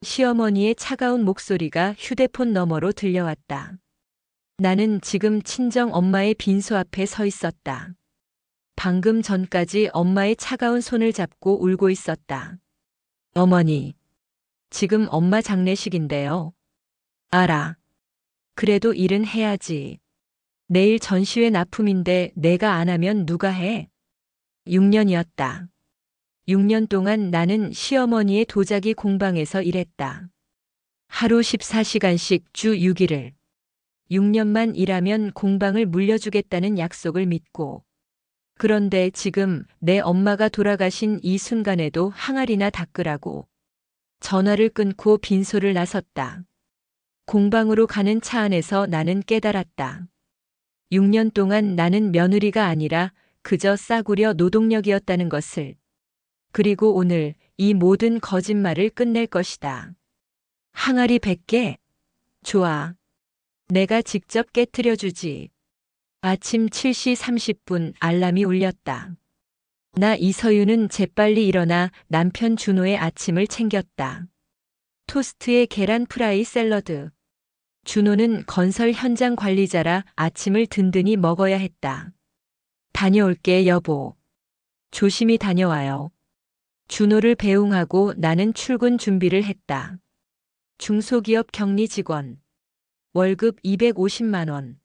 시어머니의 차가운 목소리가 휴대폰 너머로 들려왔다. 나는 지금 친정 엄마의 빈소 앞에 서 있었다. 방금 전까지 엄마의 차가운 손을 잡고 울고 있었다. 어머니, 지금 엄마 장례식인데요. 알아. 그래도 일은 해야지. 내일 전시회 납품인데 내가 안 하면 누가 해? 6년이었다. 6년 동안 나는 시어머니의 도자기 공방에서 일했다. 하루 14시간씩 주 6일을. 6년만 일하면 공방을 물려주겠다는 약속을 믿고. 그런데 지금 내 엄마가 돌아가신 이 순간에도 항아리나 닦으라고. 전화를 끊고 빈소를 나섰다. 공방으로 가는 차 안에서 나는 깨달았다. 6년 동안 나는 며느리가 아니라 그저 싸구려 노동력이었다는 것을. 그리고 오늘 이 모든 거짓말을 끝낼 것이다. 항아리 100개? 좋아. 내가 직접 깨트려 주지. 아침 7시 30분 알람이 울렸다. 나 이서유는 재빨리 일어나 남편 준호의 아침을 챙겼다. 토스트에 계란 프라이 샐러드. 준호는 건설 현장 관리자라 아침을 든든히 먹어야 했다. 다녀올게 여보. 조심히 다녀와요. 준호를 배웅하고 나는 출근 준비를 했다. 중소기업 격리 직원. 월급 250만 원.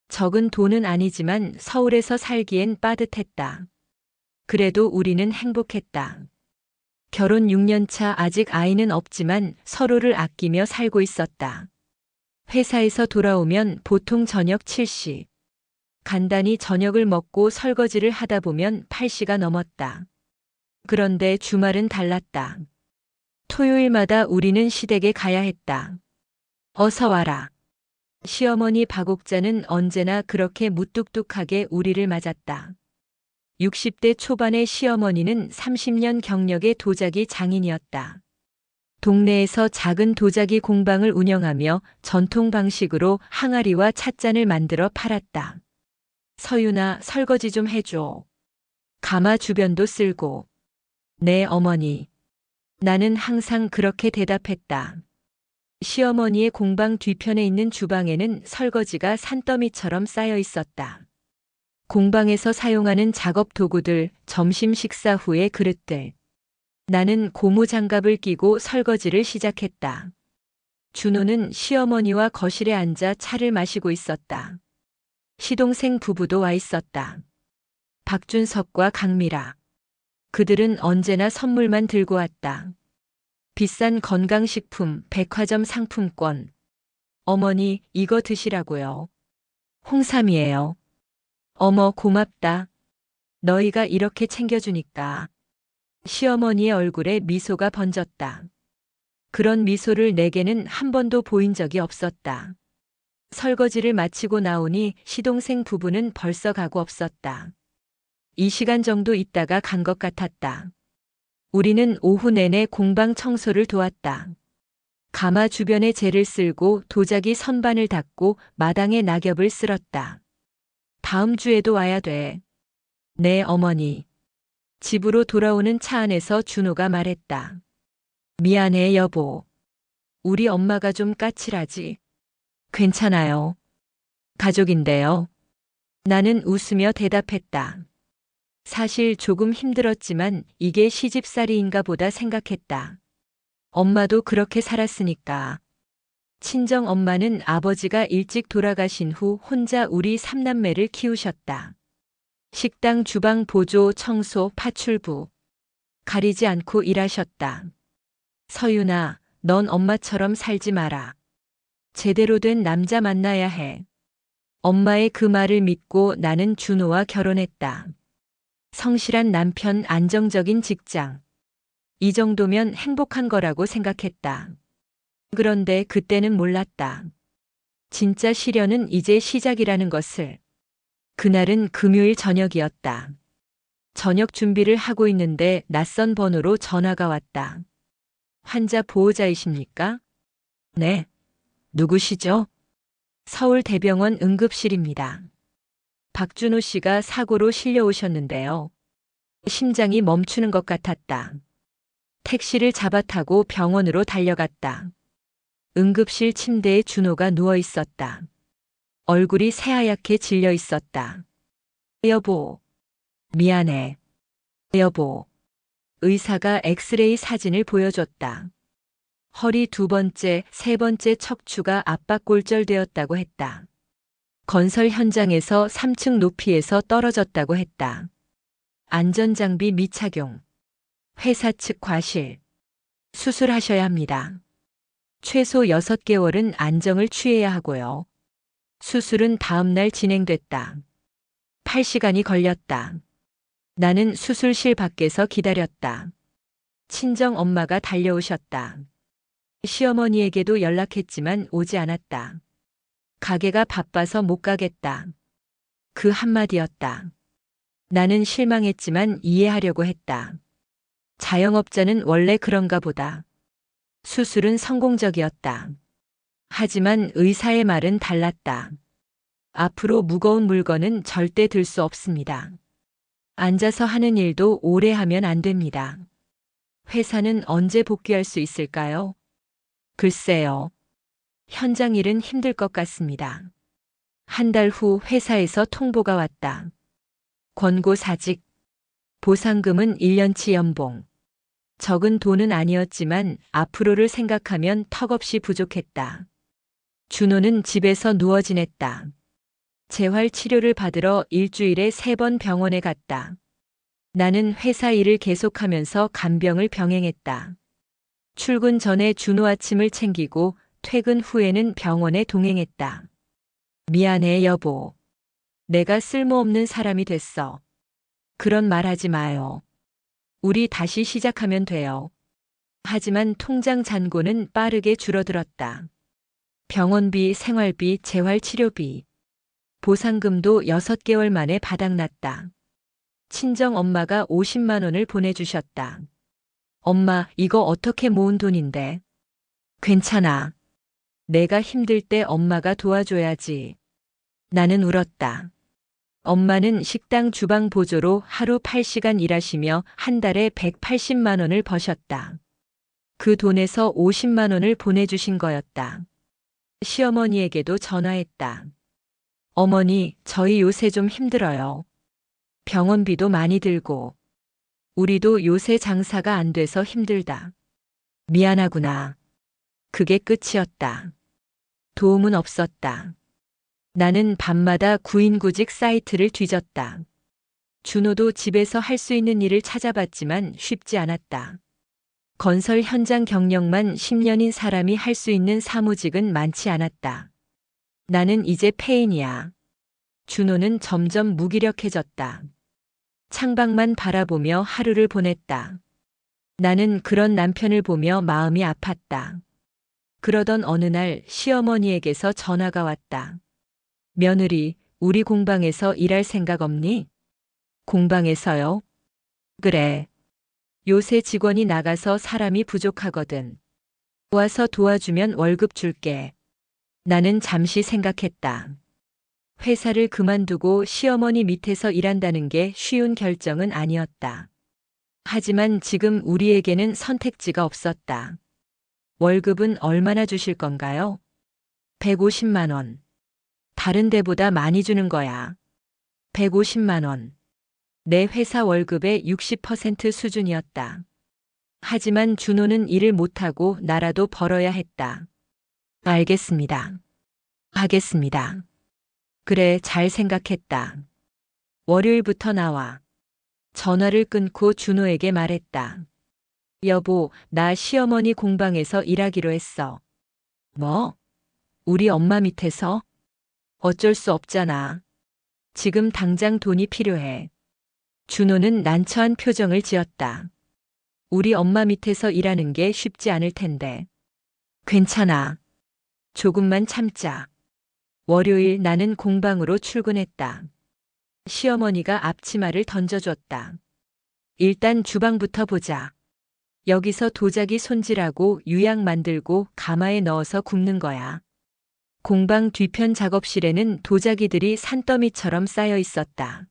적은 돈은 아니지만 서울에서 살기엔 빠듯했다. 그래도 우리는 행복했다. 결혼 6년 차 아직 아이는 없지만 서로를 아끼며 살고 있었다. 회사에서 돌아오면 보통 저녁 7시. 간단히 저녁을 먹고 설거지를 하다 보면 8시가 넘었다. 그런데 주말은 달랐다. 토요일마다 우리는 시댁에 가야 했다. 어서 와라. 시어머니 박옥자는 언제나 그렇게 무뚝뚝하게 우리를 맞았다. 60대 초반의 시어머니는 30년 경력의 도자기 장인이었다. 동네에서 작은 도자기 공방을 운영하며 전통 방식으로 항아리와 찻잔을 만들어 팔았다. 서윤아, 설거지 좀 해줘. 가마 주변도 쓸고. 네, 어머니. 나는 항상 그렇게 대답했다. 시어머니의 공방 뒤편에 있는 주방에는 설거지가 산더미처럼 쌓여 있었다. 공방에서 사용하는 작업 도구들, 점심 식사 후의 그릇들. 나는 고무장갑을 끼고 설거지를 시작했다. 준호는 시어머니와 거실에 앉아 차를 마시고 있었다. 시동생 부부도 와 있었다. 박준석과 강미라. 그들은 언제나 선물만 들고 왔다. 비싼 건강식품, 백화점 상품권. 어머니, 이거 드시라고요. 홍삼이에요. 어머, 고맙다. 너희가 이렇게 챙겨주니까. 시어머니의 얼굴에 미소가 번졌다. 그런 미소를 내게는 한 번도 보인 적이 없었다. 설거지를 마치고 나오니 시동생 부부는 벌써 가고 없었다. 이 시간 정도 있다가 간 것 같았다. 우리는 오후 내내 공방 청소를 도왔다. 가마 주변에 재를 쓸고 도자기 선반을 닦고 마당에 낙엽을 쓸었다. 다음 주에도 와야 돼. 네, 어머니. 집으로 돌아오는 차 안에서 준호가 말했다. 미안해, 여보. 우리 엄마가 좀 까칠하지. 괜찮아요. 가족인데요. 나는 웃으며 대답했다. 사실 조금 힘들었지만 이게 시집살이인가 보다 생각했다. 엄마도 그렇게 살았으니까. 친정 엄마는 아버지가 일찍 돌아가신 후 혼자 우리 3남매를 키우셨다. 식당 주방 보조, 청소, 파출부. 가리지 않고 일하셨다. 서윤아, 넌 엄마처럼 살지 마라. 제대로 된 남자 만나야 해. 엄마의 그 말을 믿고 나는 준호와 결혼했다. 성실한 남편, 안정적인 직장. 이 정도면 행복한 거라고 생각했다. 그런데 그때는 몰랐다. 진짜 시련은 이제 시작이라는 것을. 그날은 금요일 저녁이었다. 저녁 준비를 하고 있는데 낯선 번호로 전화가 왔다. 환자 보호자이십니까? 네. 누구시죠? 서울대병원 응급실입니다. 박준호 씨가 사고로 실려오셨는데요. 심장이 멈추는 것 같았다. 택시를 잡아 타고 병원으로 달려갔다. 응급실 침대에 준호가 누워 있었다. 얼굴이 새하얗게 질려 있었다. 여보, 미안해. 여보. 의사가 엑스레이 사진을 보여줬다. 허리 2번째, 3번째 척추가 압박골절되었다고 했다. 건설 현장에서 3층 높이에서 떨어졌다고 했다. 안전장비 미착용. 회사 측 과실. 수술하셔야 합니다. 최소 6개월은 안정을 취해야 하고요. 수술은 다음 날 진행됐다. 8시간이 걸렸다. 나는 수술실 밖에서 기다렸다. 친정 엄마가 달려오셨다. 시어머니에게도 연락했지만 오지 않았다. 가게가 바빠서 못 가겠다. 그 한마디였다. 나는 실망했지만 이해하려고 했다. 자영업자는 원래 그런가 보다. 수술은 성공적이었다. 하지만 의사의 말은 달랐다. 앞으로 무거운 물건은 절대 들 수 없습니다. 앉아서 하는 일도 오래 하면 안 됩니다. 회사는 언제 복귀할 수 있을까요? 글쎄요. 현장 일은 힘들 것 같습니다. 한 달 후 회사에서 통보가 왔다. 권고사직. 보상금은 1년치 연봉. 적은 돈은 아니었지만 앞으로를 생각하면 턱없이 부족했다. 준호는 집에서 누워 지냈다. 재활 치료를 받으러 일주일에 3번 병원에 갔다. 나는 회사 일을 계속하면서 간병을 병행했다. 출근 전에 준호 아침을 챙기고 퇴근 후에는 병원에 동행했다. 미안해, 여보. 내가 쓸모없는 사람이 됐어. 그런 말 하지 마요. 우리 다시 시작하면 돼요. 하지만 통장 잔고는 빠르게 줄어들었다. 병원비, 생활비, 재활치료비. 보상금도 6개월 만에 바닥났다. 친정 엄마가 50만 원을 보내주셨다. 엄마, 이거 어떻게 모은 돈인데? 괜찮아. 내가 힘들 때 엄마가 도와줘야지. 나는 울었다. 엄마는 식당 주방 보조로 하루 8시간 일하시며 한 달에 180만 원을 버셨다. 그 돈에서 50만 원을 보내주신 거였다. 시어머니에게도 전화했다. 어머니, 저희 요새 좀 힘들어요. 병원비도 많이 들고. 우리도 요새 장사가 안 돼서 힘들다. 미안하구나. 그게 끝이었다. 도움은 없었다. 나는 밤마다 구인구직 사이트를 뒤졌다. 준호도 집에서 할 수 있는 일을 찾아봤지만 쉽지 않았다. 건설 현장 경력만 10년인 사람이 할 수 있는 사무직은 많지 않았다. 나는 이제 폐인이야. 준호는 점점 무기력해졌다. 창밖만 바라보며 하루를 보냈다. 나는 그런 남편을 보며 마음이 아팠다. 그러던 어느 날 시어머니에게서 전화가 왔다. 며느리, 우리 공방에서 일할 생각 없니? 공방에서요? 그래. 요새 직원이 나가서 사람이 부족하거든. 와서 도와주면 월급 줄게. 나는 잠시 생각했다. 회사를 그만두고 시어머니 밑에서 일한다는 게 쉬운 결정은 아니었다. 하지만 지금 우리에게는 선택지가 없었다. 월급은 얼마나 주실 건가요? 150만 원. 다른 데보다 많이 주는 거야. 150만 원. 내 회사 월급의 60% 수준이었다. 하지만 준호는 일을 못하고 나라도 벌어야 했다. 알겠습니다. 하겠습니다. 그래, 잘 생각했다. 월요일부터 나와. 전화를 끊고 준호에게 말했다. 여보, 나 시어머니 공방에서 일하기로 했어. 뭐? 우리 엄마 밑에서? 어쩔 수 없잖아. 지금 당장 돈이 필요해. 준호는 난처한 표정을 지었다. 우리 엄마 밑에서 일하는 게 쉽지 않을 텐데. 괜찮아. 조금만 참자. 월요일 나는 공방으로 출근했다. 시어머니가 앞치마를 던져줬다. 일단 주방부터 보자. 여기서 도자기 손질하고 유약 만들고 가마에 넣어서 굽는 거야. 공방 뒤편 작업실에는 도자기들이 산더미처럼 쌓여 있었다.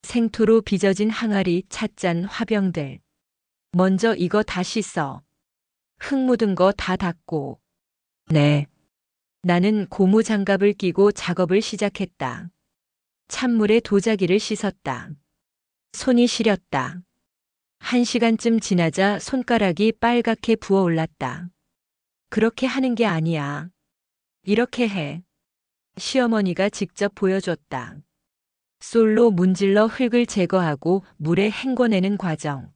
생토로 빚어진 항아리, 찻잔, 화병들. 먼저 이거 다시 써. 흙 묻은 거 다 닦고. 네. 나는 고무 장갑을 끼고 작업을 시작했다. 찬물에 도자기를 씻었다. 손이 시렸다. 1시간쯤 지나자 손가락이 빨갛게 부어올랐다. 그렇게 하는 게 아니야. 이렇게 해. 시어머니가 직접 보여줬다. 솔로 문질러 흙을 제거하고 물에 헹궈내는 과정.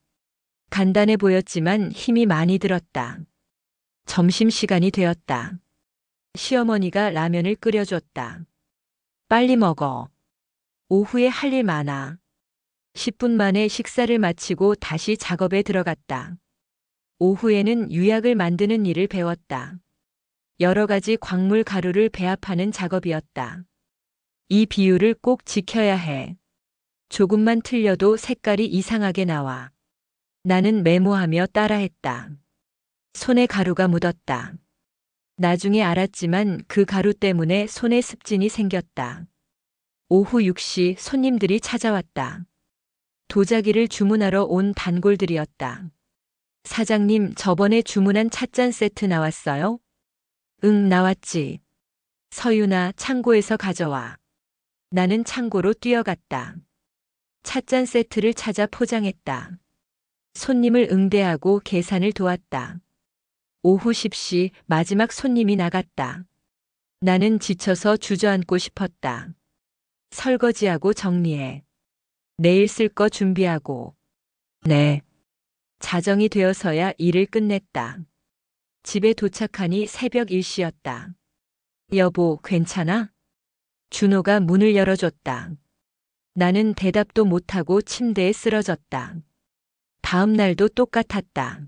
간단해 보였지만 힘이 많이 들었다. 점심시간이 되었다. 시어머니가 라면을 끓여줬다. 빨리 먹어. 오후에 할 일 많아. 10분 만에 식사를 마치고 다시 작업에 들어갔다. 오후에는 유약을 만드는 일을 배웠다. 여러 가지 광물 가루를 배합하는 작업이었다. 이 비율을 꼭 지켜야 해. 조금만 틀려도 색깔이 이상하게 나와. 나는 메모하며 따라했다. 손에 가루가 묻었다. 나중에 알았지만 그 가루 때문에 손에 습진이 생겼다. 오후 6시 손님들이 찾아왔다. 도자기를 주문하러 온 단골들이었다. 사장님, 저번에 주문한 찻잔 세트 나왔어요? 응, 나왔지. 서윤아, 창고에서 가져와. 나는 창고로 뛰어갔다. 찻잔 세트를 찾아 포장했다. 손님을 응대하고 계산을 도왔다. 오후 10시 마지막 손님이 나갔다. 나는 지쳐서 주저앉고 싶었다. 설거지하고 정리해. 내일 쓸 거 준비하고. 네. 자정이 되어서야 일을 끝냈다. 집에 도착하니 새벽 1시였다. 여보, 괜찮아? 준호가 문을 열어줬다. 나는 대답도 못하고 침대에 쓰러졌다. 다음 날도 똑같았다.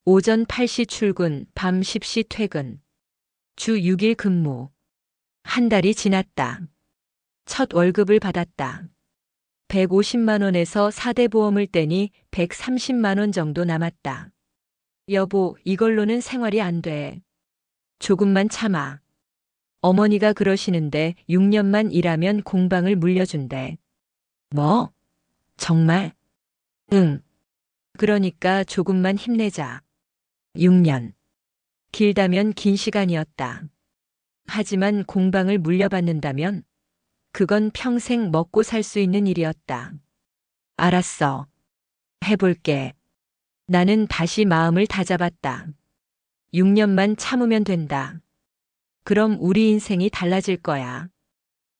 오전 8시 출근, 밤 10시 퇴근. 주 6일 근무. 한 달이 지났다. 첫 월급을 받았다. 150만 원에서 4대 보험을 떼니 130만 원 정도 남았다. 여보, 이걸로는 생활이 안 돼. 조금만 참아. 어머니가 그러시는데 6년만 일하면 공방을 물려준대. 뭐? 정말? 응. 그러니까 조금만 힘내자. 6년. 길다면 긴 시간이었다. 하지만 공방을 물려받는다면 그건 평생 먹고 살 수 있는 일이었다. 알았어. 해볼게. 나는 다시 마음을 다잡았다. 6년만 참으면 된다. 그럼 우리 인생이 달라질 거야.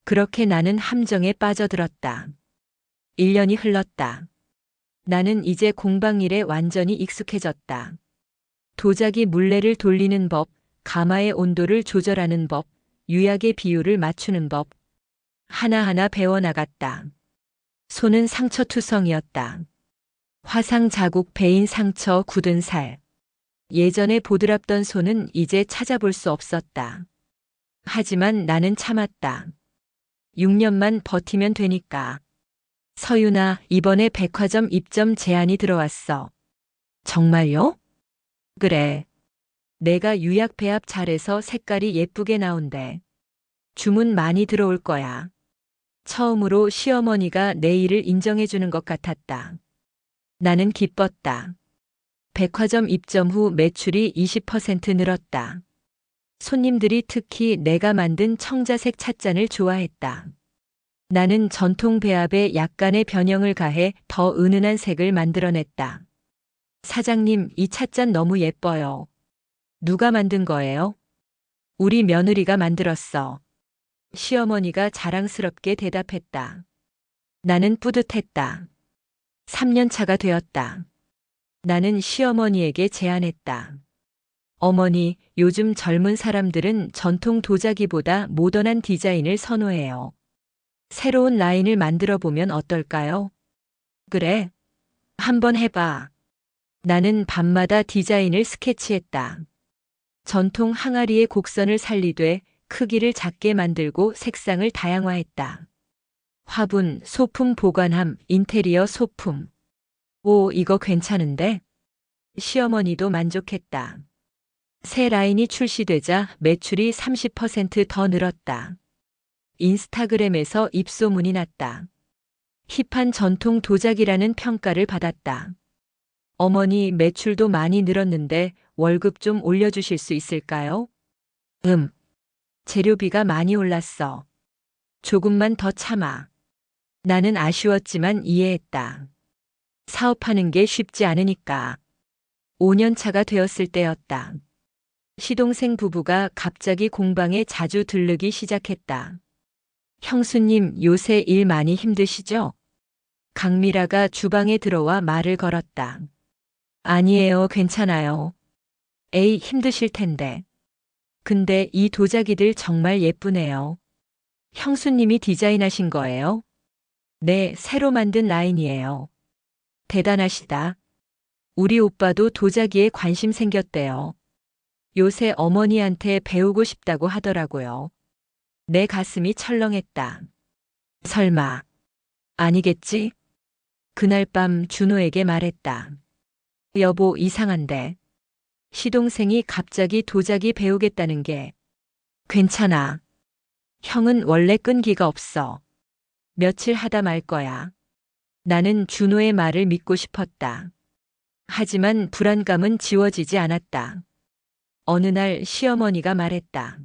그렇게 나는 함정에 빠져들었다. 1년이 흘렀다. 나는 이제 공방 일에 완전히 익숙해졌다. 도자기 물레를 돌리는 법, 가마의 온도를 조절하는 법, 유약의 비율을 맞추는 법. 하나하나 배워나갔다. 손은 상처투성이었다. 화상 자국, 베인 상처, 굳은 살. 예전에 보드랍던 손은 이제 찾아볼 수 없었다. 하지만 나는 참았다. 6년만 버티면 되니까. 서윤아, 이번에 백화점 입점 제안이 들어왔어. 정말요? 그래. 내가 유약 배합 잘해서 색깔이 예쁘게 나온대. 주문 많이 들어올 거야. 처음으로 시어머니가 내 일을 인정해주는 것 같았다. 나는 기뻤다. 백화점 입점 후 매출이 20% 늘었다. 손님들이 특히 내가 만든 청자색 찻잔을 좋아했다. 나는 전통 배합에 약간의 변형을 가해 더 은은한 색을 만들어냈다. 사장님, 이 찻잔 너무 예뻐요. 누가 만든 거예요? 우리 며느리가 만들었어. 시어머니가 자랑스럽게 대답했다. 나는 뿌듯했다. 3년 차가 되었다. 나는 시어머니에게 제안했다. 어머니, 요즘 젊은 사람들은 전통 도자기보다 모던한 디자인을 선호해요. 새로운 라인을 만들어 보면 어떨까요? 그래. 한번 해봐. 나는 밤마다 디자인을 스케치했다. 전통 항아리의 곡선을 살리되 크기를 작게 만들고 색상을 다양화했다. 화분, 소품 보관함, 인테리어 소품. 오, 이거 괜찮은데? 시어머니도 만족했다. 새 라인이 출시되자 매출이 30% 더 늘었다. 인스타그램에서 입소문이 났다. 힙한 전통 도자기라는 평가를 받았다. 어머니 매출도 많이 늘었는데 월급 좀 올려주실 수 있을까요? 재료비가 많이 올랐어. 조금만 더 참아. 나는 아쉬웠지만 이해했다. 사업하는 게 쉽지 않으니까. 5년 차가 되었을 때였다. 시동생 부부가 갑자기 공방에 자주 들르기 시작했다. 형수님, 요새 일 많이 힘드시죠? 강미라가 주방에 들어와 말을 걸었다. 아니에요, 괜찮아요. 에이, 힘드실 텐데. 근데 이 도자기들 정말 예쁘네요. 형수님이 디자인하신 거예요? 네, 새로 만든 라인이에요. 대단하시다. 우리 오빠도 도자기에 관심 생겼대요. 요새 어머니한테 배우고 싶다고 하더라고요. 내 가슴이 철렁했다. 설마. 아니겠지? 그날 밤 준호에게 말했다. 여보, 이상한데. 시동생이 갑자기 도자기 배우겠다는 게. 괜찮아. 형은 원래 끈기가 없어. 며칠 하다 말 거야. 나는 준호의 말을 믿고 싶었다. 하지만 불안감은 지워지지 않았다. 어느 날 시어머니가 말했다.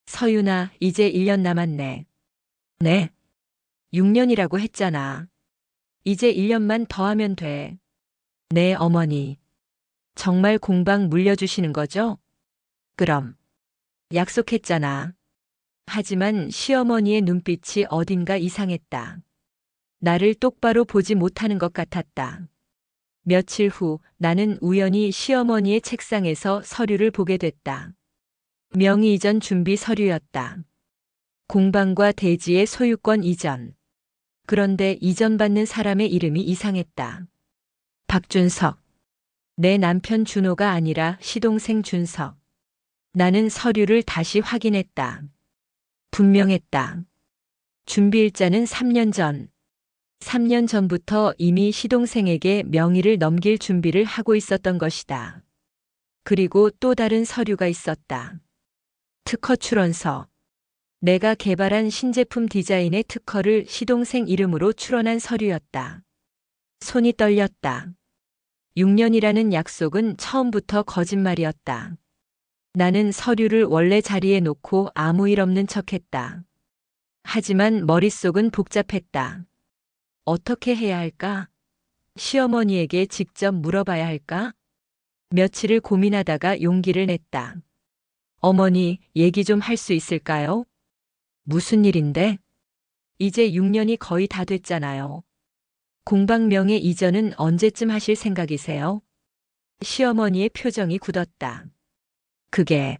서윤아, 이제 1년 남았네. 네. 6년이라고 했잖아. 이제 1년만 더 하면 돼. 네, 어머니. 정말 공방 물려주시는 거죠? 그럼. 약속했잖아. 하지만 시어머니의 눈빛이 어딘가 이상했다. 나를 똑바로 보지 못하는 것 같았다. 며칠 후 나는 우연히 시어머니의 책상에서 서류를 보게 됐다. 명의 이전 준비 서류였다. 공방과 대지의 소유권 이전. 그런데 이전받는 사람의 이름이 이상했다. 박준석. 내 남편 준호가 아니라 시동생 준석. 나는 서류를 다시 확인했다. 분명했다. 준비일자는 3년 전. 3년 전부터 이미 시동생에게 명의를 넘길 준비를 하고 있었던 것이다. 그리고 또 다른 서류가 있었다. 특허 출원서. 내가 개발한 신제품 디자인의 특허를 시동생 이름으로 출원한 서류였다. 손이 떨렸다. 6년이라는 약속은 처음부터 거짓말이었다. 나는 서류를 원래 자리에 놓고 아무 일 없는 척했다. 하지만 머릿속은 복잡했다. 어떻게 해야 할까? 시어머니에게 직접 물어봐야 할까? 며칠을 고민하다가 용기를 냈다. 어머니, 얘기 좀 할 수 있을까요? 무슨 일인데? 이제 6년이 거의 다 됐잖아요. 공방명예 이전은 언제쯤 하실 생각이세요? 시어머니의 표정이 굳었다. 그게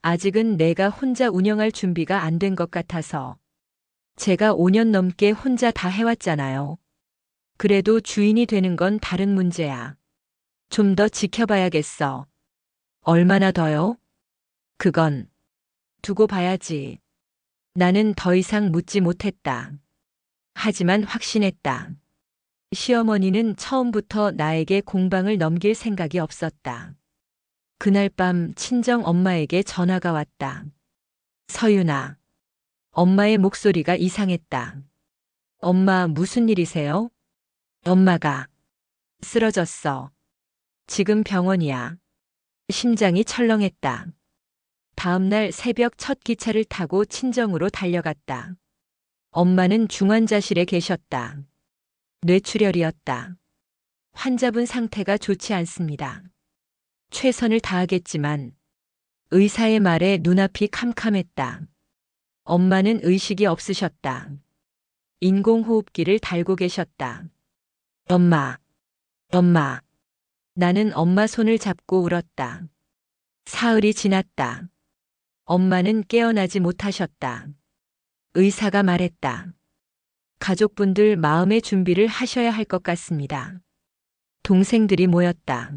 아직은 내가 혼자 운영할 준비가 안 된 것 같아서. 제가 5년 넘게 혼자 다 해왔잖아요. 그래도 주인이 되는 건 다른 문제야. 좀 더 지켜봐야겠어. 얼마나 더요? 그건 두고 봐야지. 나는 더 이상 묻지 못했다. 하지만 확신했다. 시어머니는 처음부터 나에게 공방을 넘길 생각이 없었다. 그날 밤 친정 엄마에게 전화가 왔다. 서윤아. 엄마의 목소리가 이상했다. 엄마, 무슨 일이세요? 엄마가 쓰러졌어. 지금 병원이야. 심장이 철렁했다. 다음 날 새벽 첫 기차를 타고 친정으로 달려갔다. 엄마는 중환자실에 계셨다. 뇌출혈이었다. 환자분 상태가 좋지 않습니다. 최선을 다하겠지만 의사의 말에 눈앞이 캄캄했다. 엄마는 의식이 없으셨다. 인공호흡기를 달고 계셨다. 엄마, 엄마. 나는 엄마 손을 잡고 울었다. 사흘이 지났다. 엄마는 깨어나지 못하셨다. 의사가 말했다. 가족분들 마음의 준비를 하셔야 할 것 같습니다. 동생들이 모였다.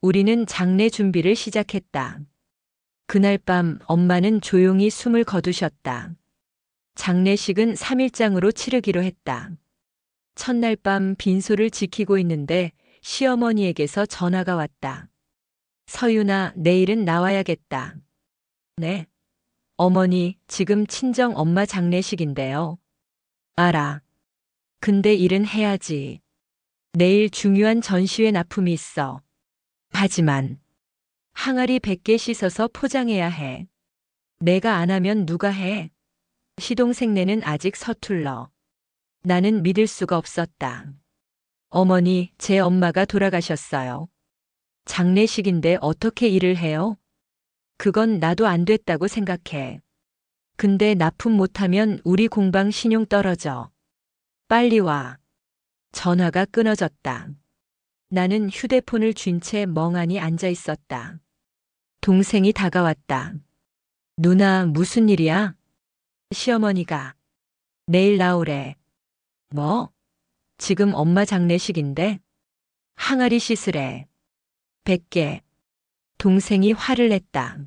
우리는 장례 준비를 시작했다. 그날 밤 엄마는 조용히 숨을 거두셨다. 장례식은 3일장으로 치르기로 했다. 첫날 밤 빈소를 지키고 있는데 시어머니에게서 전화가 왔다. 서윤아, 내일은 나와야겠다. 네. 어머니, 지금 친정 엄마 장례식인데요. 알아. 근데 일은 해야지. 내일 중요한 전시회 납품이 있어. 하지만 항아리 100개 씻어서 포장해야 해. 내가 안 하면 누가 해? 시동생네는 아직 서툴러. 나는 믿을 수가 없었다. 어머니, 제 엄마가 돌아가셨어요. 장례식인데 어떻게 일을 해요? 그건 나도 안 됐다고 생각해. 근데 납품 못하면 우리 공방 신용 떨어져. 빨리 와. 전화가 끊어졌다. 나는 휴대폰을 쥔 채 멍하니 앉아 있었다. 동생이 다가왔다. 누나, 무슨 일이야? 시어머니가 내일 나오래. 뭐? 지금 엄마 장례식인데? 항아리 씻으래. 100개. 동생이 화를 냈다.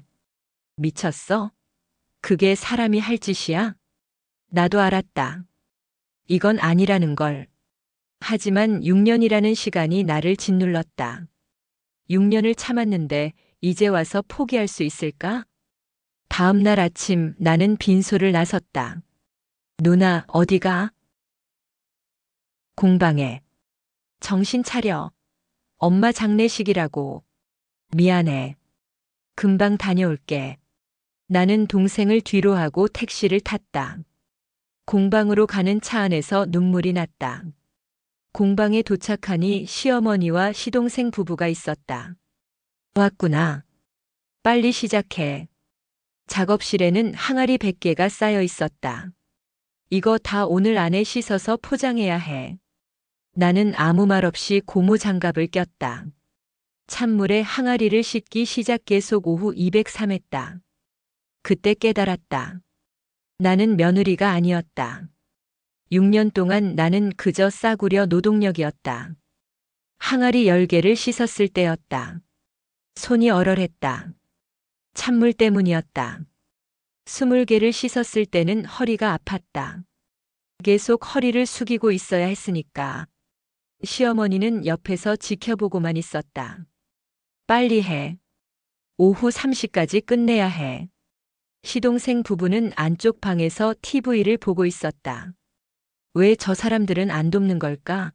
미쳤어? 그게 사람이 할 짓이야? 나도 알았다. 이건 아니라는 걸. 하지만 6년이라는 시간이 나를 짓눌렀다. 6년을 참았는데 이제 와서 포기할 수 있을까? 다음 날 아침 나는 빈소를 나섰다. 누나, 어디가? 공방에. 정신 차려. 엄마 장례식이라고. 미안해. 금방 다녀올게. 나는 동생을 뒤로 하고 택시를 탔다. 공방으로 가는 차 안에서 눈물이 났다. 공방에 도착하니 시어머니와 시동생 부부가 있었다. 왔구나. 빨리 시작해. 작업실에는 항아리 100개가 쌓여 있었다. 이거 다 오늘 안에 씻어서 포장해야 해. 나는 아무 말 없이 고무 장갑을 꼈다. 찬물에 항아리를 씻기 시작. 계속 오후 203했다. 그때 깨달았다. 나는 며느리가 아니었다. 6년 동안 나는 그저 싸구려 노동력이었다. 항아리 10개를 씻었을 때였다. 손이 얼얼했다. 찬물 때문이었다. 20개를 씻었을 때는 허리가 아팠다. 계속 허리를 숙이고 있어야 했으니까. 시어머니는 옆에서 지켜보고만 있었다. 빨리 해. 오후 3시까지 끝내야 해. 시동생 부부는 안쪽 방에서 TV를 보고 있었다. 왜 저 사람들은 안 돕는 걸까?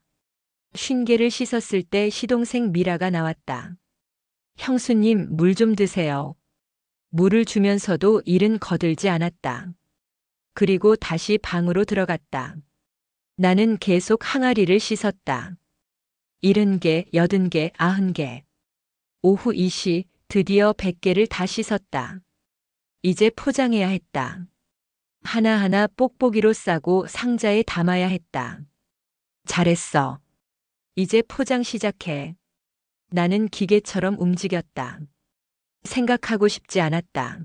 50개를 씻었을 때 시동생 미라가 나왔다. 형수님, 물 좀 드세요. 물을 주면서도 일은 거들지 않았다. 그리고 다시 방으로 들어갔다. 나는 계속 항아리를 씻었다. 70개, 80개, 90개. 오후 2시 드디어 100개를 다 씻었다. 이제 포장해야 했다. 하나하나 뽁뽁이로 싸고 상자에 담아야 했다. 잘했어. 이제 포장 시작해. 나는 기계처럼 움직였다. 생각하고 싶지 않았다.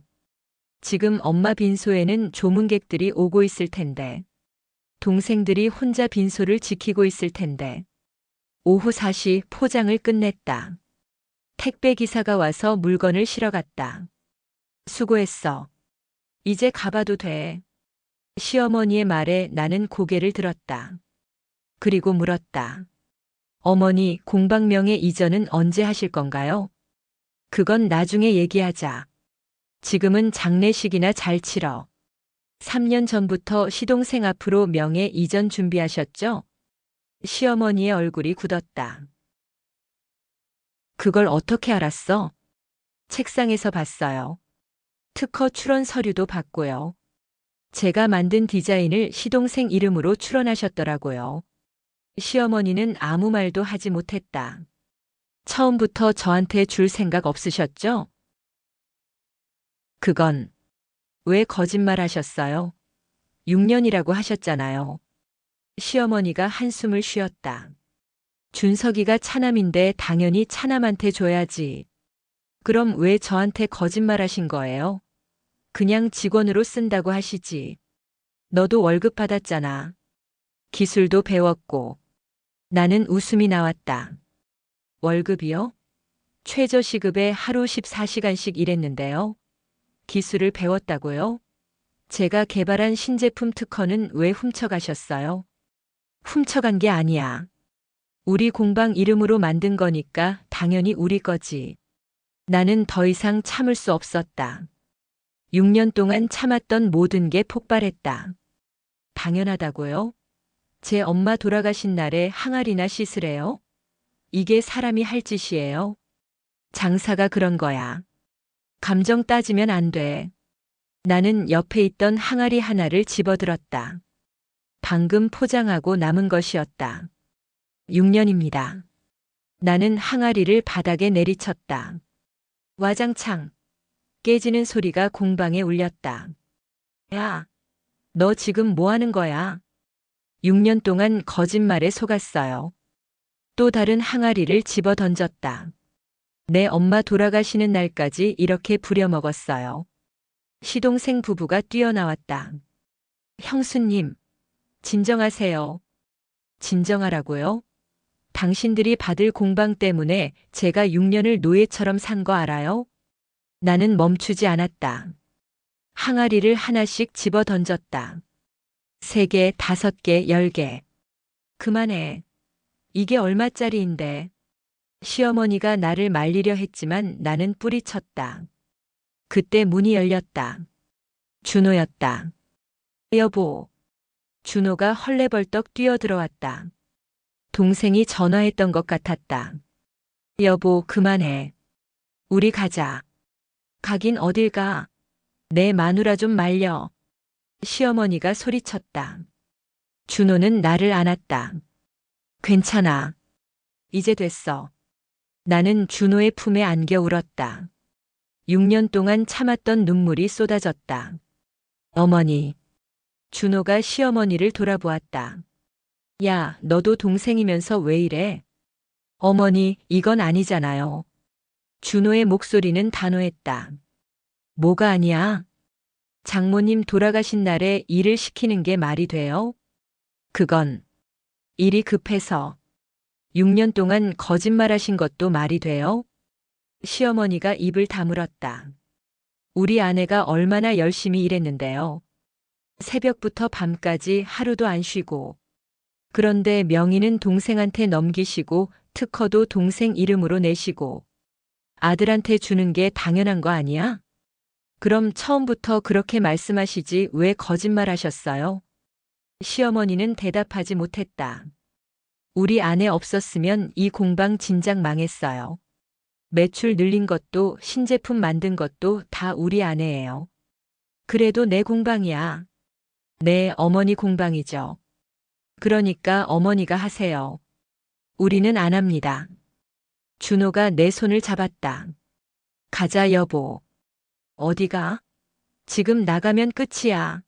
지금 엄마 빈소에는 조문객들이 오고 있을 텐데. 동생들이 혼자 빈소를 지키고 있을 텐데. 오후 4시 포장을 끝냈다. 택배 기사가 와서 물건을 실어갔다. 수고했어. 이제 가봐도 돼. 시어머니의 말에 나는 고개를 들었다. 그리고 물었다. 어머니, 공방명예 이전은 언제 하실 건가요? 그건 나중에 얘기하자. 지금은 장례식이나 잘 치러. 3년 전부터 시동생 앞으로 명예 이전 준비하셨죠? 시어머니의 얼굴이 굳었다. 그걸 어떻게 알았어? 책상에서 봤어요. 특허 출원 서류도 봤고요. 제가 만든 디자인을 시동생 이름으로 출원하셨더라고요. 시어머니는 아무 말도 하지 못했다. 처음부터 저한테 줄 생각 없으셨죠? 그건 왜 거짓말 하셨어요? 6년이라고 하셨잖아요. 시어머니가 한숨을 쉬었다. 준석이가 차남인데 당연히 차남한테 줘야지. 그럼 왜 저한테 거짓말 하신 거예요? 그냥 직원으로 쓴다고 하시지. 너도 월급 받았잖아. 기술도 배웠고. 나는 웃음이 나왔다. 월급이요? 최저시급에 하루 14시간씩 일했는데요. 기술을 배웠다고요? 제가 개발한 신제품 특허는 왜 훔쳐가셨어요? 훔쳐간 게 아니야. 우리 공방 이름으로 만든 거니까 당연히 우리 거지. 나는 더 이상 참을 수 없었다. 6년 동안 참았던 모든 게 폭발했다. 당연하다고요? 제 엄마 돌아가신 날에 항아리나 씻으래요? 이게 사람이 할 짓이에요? 장사가 그런 거야. 감정 따지면 안 돼. 나는 옆에 있던 항아리 하나를 집어들었다. 방금 포장하고 남은 것이었다. 6년입니다. 나는 항아리를 바닥에 내리쳤다. 와장창 깨지는 소리가 공방에 울렸다. 야, 너 지금 뭐 하는 거야? 6년 동안 거짓말에 속았어요. 또 다른 항아리를 집어 던졌다. 내 엄마 돌아가시는 날까지 이렇게 부려먹었어요. 시동생 부부가 뛰어나왔다. 형수님, 진정하세요. 진정하라고요? 당신들이 받을 공방 때문에 제가 6년을 노예처럼 산 거 알아요? 나는 멈추지 않았다. 항아리를 하나씩 집어 던졌다. 3개, 5개, 10개. 그만해. 이게 얼마짜리인데. 시어머니가 나를 말리려 했지만 나는 뿌리쳤다. 그때 문이 열렸다. 준호였다. 여보. 준호가 헐레벌떡 뛰어들어왔다. 동생이 전화했던 것 같았다. 여보, 그만해. 우리 가자. 가긴 어딜 가. 내 마누라 좀 말려. 시어머니가 소리쳤다. 준호는 나를 안았다. 괜찮아. 이제 됐어. 나는 준호의 품에 안겨 울었다. 6년 동안 참았던 눈물이 쏟아졌다. 어머니. 준호가 시어머니를 돌아보았다. 야, 너도 동생이면서 왜 이래? 어머니, 이건 아니잖아요. 준호의 목소리는 단호했다. 뭐가 아니야? 장모님 돌아가신 날에 일을 시키는 게 말이 돼요? 그건 일이 급해서 6년 동안 거짓말하신 것도 말이 돼요? 시어머니가 입을 다물었다. 우리 아내가 얼마나 열심히 일했는데요. 새벽부터 밤까지 하루도 안 쉬고. 그런데 명의는 동생한테 넘기시고 특허도 동생 이름으로 내시고. 아들한테 주는 게 당연한 거 아니야? 그럼 처음부터 그렇게 말씀하시지 왜 거짓말하셨어요? 시어머니는 대답하지 못했다. 우리 아내 없었으면 이 공방 진작 망했어요. 매출 늘린 것도 신제품 만든 것도 다 우리 아내예요. 그래도 내 공방이야. 내 어머니 공방이죠. 그러니까 어머니가 하세요. 우리는 안 합니다. 준호가 내 손을 잡았다. 가자, 여보. 어디가? 지금 나가면 끝이야.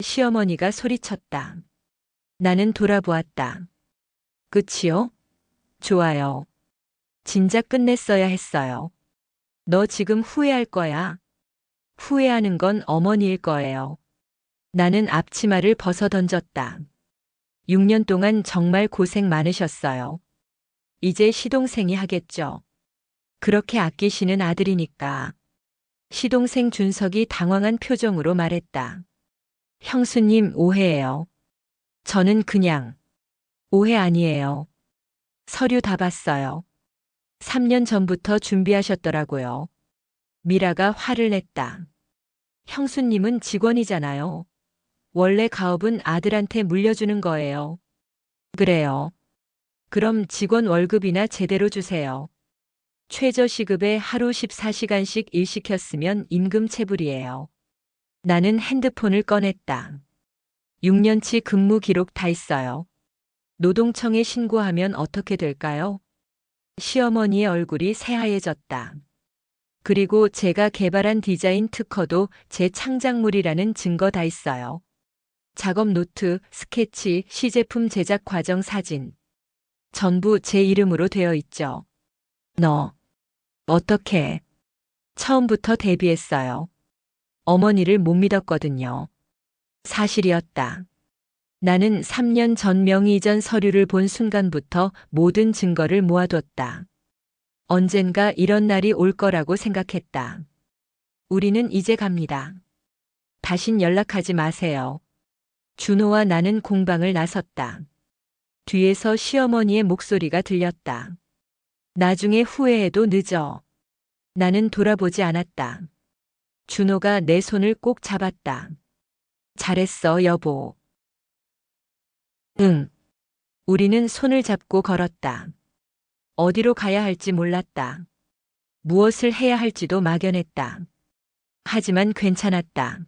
시어머니가 소리쳤다. 나는 돌아보았다. 끝이요? 좋아요. 진작 끝냈어야 했어요. 너 지금 후회할 거야. 후회하는 건 어머니일 거예요. 나는 앞치마를 벗어 던졌다. 6년 동안 정말 고생 많으셨어요. 이제 시동생이 하겠죠. 그렇게 아끼시는 아들이니까. 시동생 준석이 당황한 표정으로 말했다. 형수님, 오해예요. 저는 그냥. 오해 아니에요. 서류 다 봤어요. 3년 전부터 준비하셨더라고요. 미라가 화를 냈다. 형수님은 직원이잖아요. 원래 가업은 아들한테 물려주는 거예요. 그래요. 그럼 직원 월급이나 제대로 주세요. 최저시급에 하루 14시간씩 일 시켰으면 임금 체불이에요. 나는 핸드폰을 꺼냈다. 6년치 근무 기록 다 있어요. 노동청에 신고하면 어떻게 될까요? 시어머니의 얼굴이 새하얘졌다. 그리고 제가 개발한 디자인 특허도 제 창작물이라는 증거 다 있어요. 작업 노트, 스케치, 시제품 제작 과정 사진. 전부 제 이름으로 되어 있죠. 너, 어떻게? 처음부터 대비했어요. 어머니를 못 믿었거든요. 사실이었다. 나는 3년 전 명의 이전 서류를 본 순간부터 모든 증거를 모아뒀다. 언젠가 이런 날이 올 거라고 생각했다. 우리는 이제 갑니다. 다신 연락하지 마세요. 준호와 나는 공방을 나섰다. 뒤에서 시어머니의 목소리가 들렸다. 나중에 후회해도 늦어. 나는 돌아보지 않았다. 준호가 내 손을 꼭 잡았다. 잘했어, 여보. 응. 우리는 손을 잡고 걸었다. 어디로 가야 할지 몰랐다. 무엇을 해야 할지도 막연했다. 하지만 괜찮았다.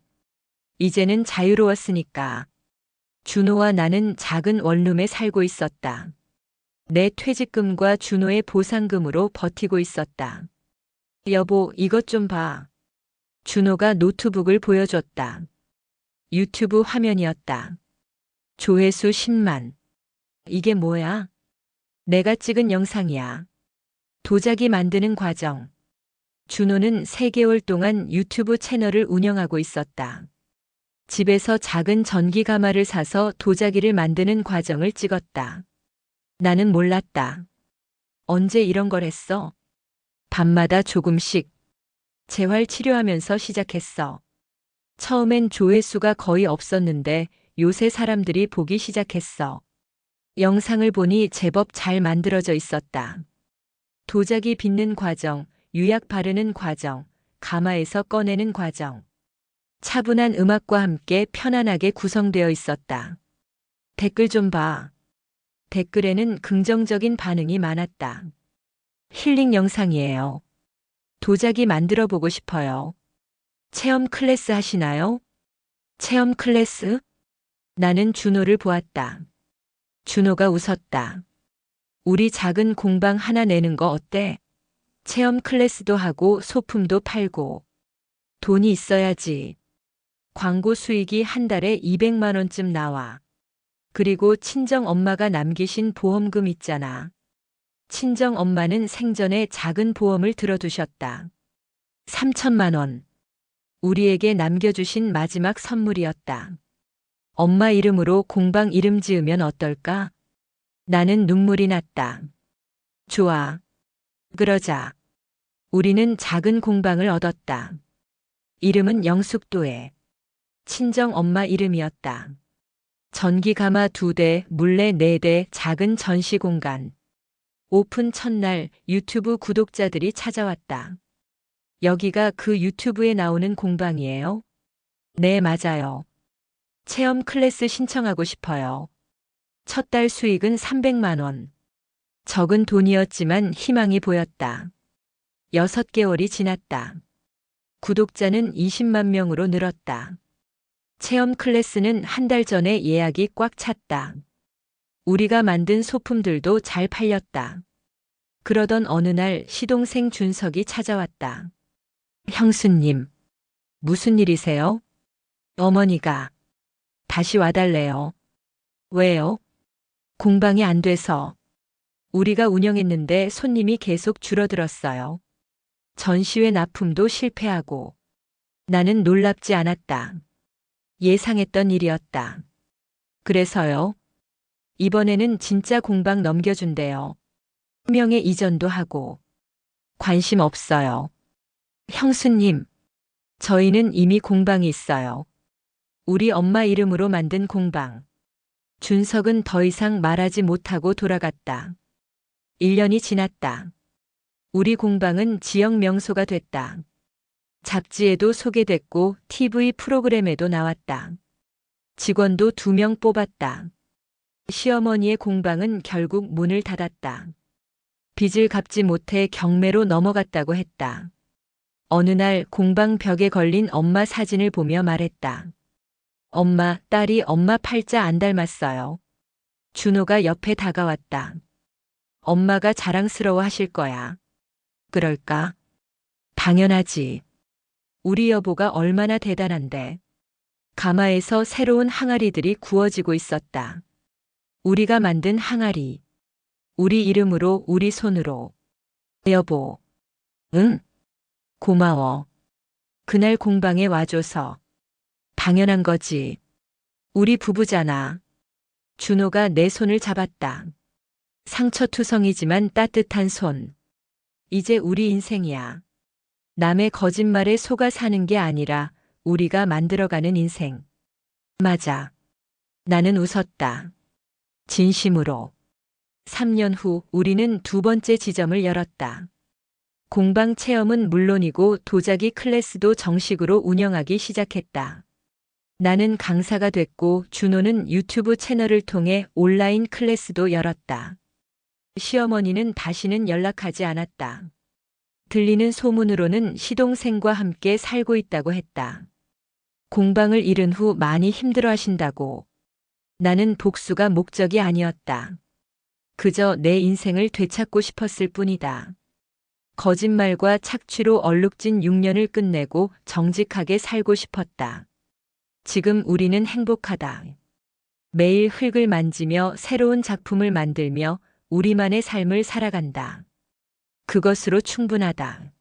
이제는 자유로웠으니까. 준호와 나는 작은 원룸에 살고 있었다. 내 퇴직금과 준호의 보상금으로 버티고 있었다. 여보, 이것 좀 봐. 준호가 노트북을 보여줬다. 유튜브 화면이었다. 조회수 10만. 이게 뭐야? 내가 찍은 영상이야. 도자기 만드는 과정. 준호는 3개월 동안 유튜브 채널을 운영하고 있었다. 집에서 작은 전기 가마를 사서 도자기를 만드는 과정을 찍었다. 나는 몰랐다. 언제 이런 걸 했어? 밤마다 조금씩 재활 치료하면서 시작했어. 처음엔 조회수가 거의 없었는데 요새 사람들이 보기 시작했어. 영상을 보니 제법 잘 만들어져 있었다. 도자기 빚는 과정, 유약 바르는 과정, 가마에서 꺼내는 과정. 차분한 음악과 함께 편안하게 구성되어 있었다. 댓글 좀 봐. 댓글에는 긍정적인 반응이 많았다. 힐링 영상이에요. 도자기 만들어 보고 싶어요. 체험 클래스 하시나요? 체험 클래스? 나는 준호를 보았다. 준호가 웃었다. 우리 작은 공방 하나 내는 거 어때? 체험 클래스도 하고 소품도 팔고. 돈이 있어야지. 광고 수익이 한 달에 200만 원쯤 나와. 그리고 친정 엄마가 남기신 보험금 있잖아. 친정 엄마는 생전에 작은 보험을 들어두셨다. 3천만 원. 우리에게 남겨주신 마지막 선물이었다. 엄마 이름으로 공방 이름 지으면 어떨까? 나는 눈물이 났다. 좋아. 그러자. 우리는 작은 공방을 얻었다. 이름은 영숙도에. 친정 엄마 이름이었다. 전기 가마 2대, 물레 4대, 작은 전시 공간. 오픈 첫날 유튜브 구독자들이 찾아왔다. 여기가 그 유튜브에 나오는 공방이에요? 네, 맞아요. 체험 클래스 신청하고 싶어요. 첫 달 수익은 300만 원. 적은 돈이었지만 희망이 보였다. 6개월이 지났다. 구독자는 20만 명으로 늘었다. 체험 클래스는 한 달 전에 예약이 꽉 찼다. 우리가 만든 소품들도 잘 팔렸다. 그러던 어느 날 시동생 준석이 찾아왔다. 형수님, 무슨 일이세요? 어머니가 다시 와달래요. 왜요? 공방이 안 돼서. 우리가 운영했는데 손님이 계속 줄어들었어요. 전시회 납품도 실패하고. 나는 놀랍지 않았다. 예상했던 일이었다. 그래서요. 이번에는 진짜 공방 넘겨준대요. 명예 이전도 하고. 관심 없어요. 형수님, 저희는 이미 공방이 있어요. 우리 엄마 이름으로 만든 공방. 준석은 더 이상 말하지 못하고 돌아갔다. 1년이 지났다. 우리 공방은 지역 명소가 됐다. 잡지에도 소개됐고 TV 프로그램에도 나왔다. 직원도 2명 뽑았다. 시어머니의 공방은 결국 문을 닫았다. 빚을 갚지 못해 경매로 넘어갔다고 했다. 어느 날 공방 벽에 걸린 엄마 사진을 보며 말했다. 엄마, 딸이 엄마 팔자 안 닮았어요. 준호가 옆에 다가왔다. 엄마가 자랑스러워 하실 거야. 그럴까? 당연하지. 우리 여보가 얼마나 대단한데. 가마에서 새로운 항아리들이 구워지고 있었다. 우리가 만든 항아리. 우리 이름으로 우리 손으로. 여보. 응? 고마워. 그날 공방에 와줘서. 당연한 거지. 우리 부부잖아. 준호가 내 손을 잡았다. 상처투성이지만 따뜻한 손. 이제 우리 인생이야. 남의 거짓말에 속아 사는 게 아니라 우리가 만들어가는 인생. 맞아. 나는 웃었다. 진심으로. 3년 후 우리는 2번째 지점을 열었다. 공방 체험은 물론이고 도자기 클래스도 정식으로 운영하기 시작했다. 나는 강사가 됐고 준호는 유튜브 채널을 통해 온라인 클래스도 열었다. 시어머니는 다시는 연락하지 않았다. 들리는 소문으로는 시동생과 함께 살고 있다고 했다. 공방을 잃은 후 많이 힘들어 하신다고. 나는 복수가 목적이 아니었다. 그저 내 인생을 되찾고 싶었을 뿐이다. 거짓말과 착취로 얼룩진 6년을 끝내고 정직하게 살고 싶었다. 지금 우리는 행복하다. 매일 흙을 만지며 새로운 작품을 만들며 우리만의 삶을 살아간다. 그것으로 충분하다.